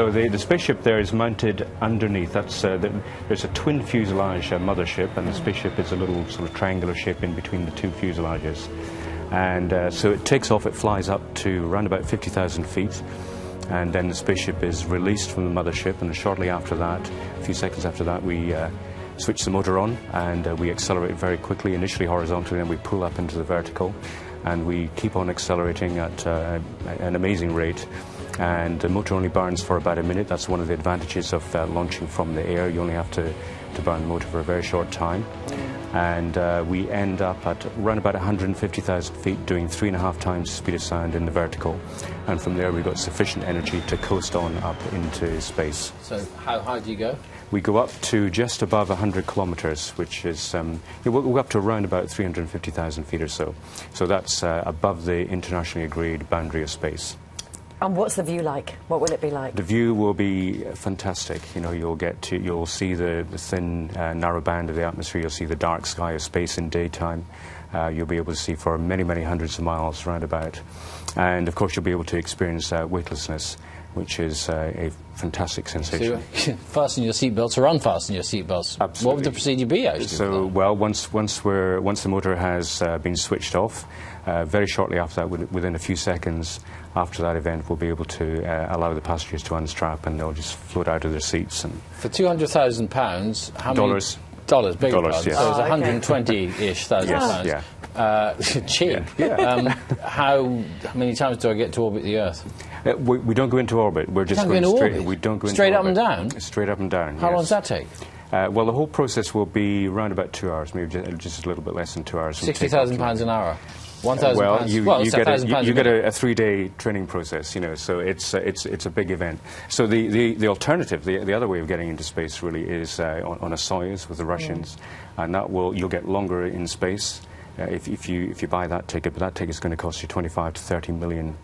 So the spaceship there is mounted underneath. That's there's a twin fuselage mothership, and the spaceship is a little sort of triangular shape in between the two fuselages. And so it takes off, it flies up to around about 50,000 feet, and then the spaceship is released from the mothership, and shortly after that, a few seconds after that, we switch the motor on, and we accelerate very quickly, initially horizontally, and we pull up into the vertical, and we keep on accelerating at an amazing rate. And the motor only burns for about a minute. That's one of the advantages of launching from the air. You only have to burn the motor for a very short time. And we end up at around about 150,000 feet, doing 3.5 times the speed of sound in the vertical. And from there we've got sufficient energy to coast on up into space. So how high do you go? We go up to just above 100 kilometres, which is, we'll go up to around about 350,000 feet or so. So that's above the internationally agreed boundary of space. And what's the view like? What will it be like? The view will be fantastic. You know, you'll see the thin, narrow band of the atmosphere. You'll see the dark sky of space in daytime. You'll be able to see for many, many hundreds of miles round about. And, of course, you'll be able to experience weightlessness, which is a fantastic sensation. So fasten your seatbelts or unfasten your seatbelts. Absolutely. What would the procedure be, actually? So, well, once the motor has been switched off, very shortly after that, within a few seconds after that event, we'll be able to allow the passengers to unstrap, and they'll just float out of their seats. And for £200,000, how dollars? Dollars, big dollars, yes. So it's 120-ish thousand pounds. Yeah. Cheap. Yeah. How many times do I get to orbit the Earth? We don't go into orbit. We're just going straight. We don't go into straight up orbit. and down. Straight up and down. How long does that take? Well, the whole process will be around about 2 hours, maybe just a little bit less than 2 hours. £60,000 an hour. £1,000. Well, you get a 3-day training process, you know. So it's a big event. So the alternative, the other way of getting into space really is on a Soyuz with the Russians, and you'll get longer in space if you buy that ticket. But that ticket's going to cost you $25 to $30 million.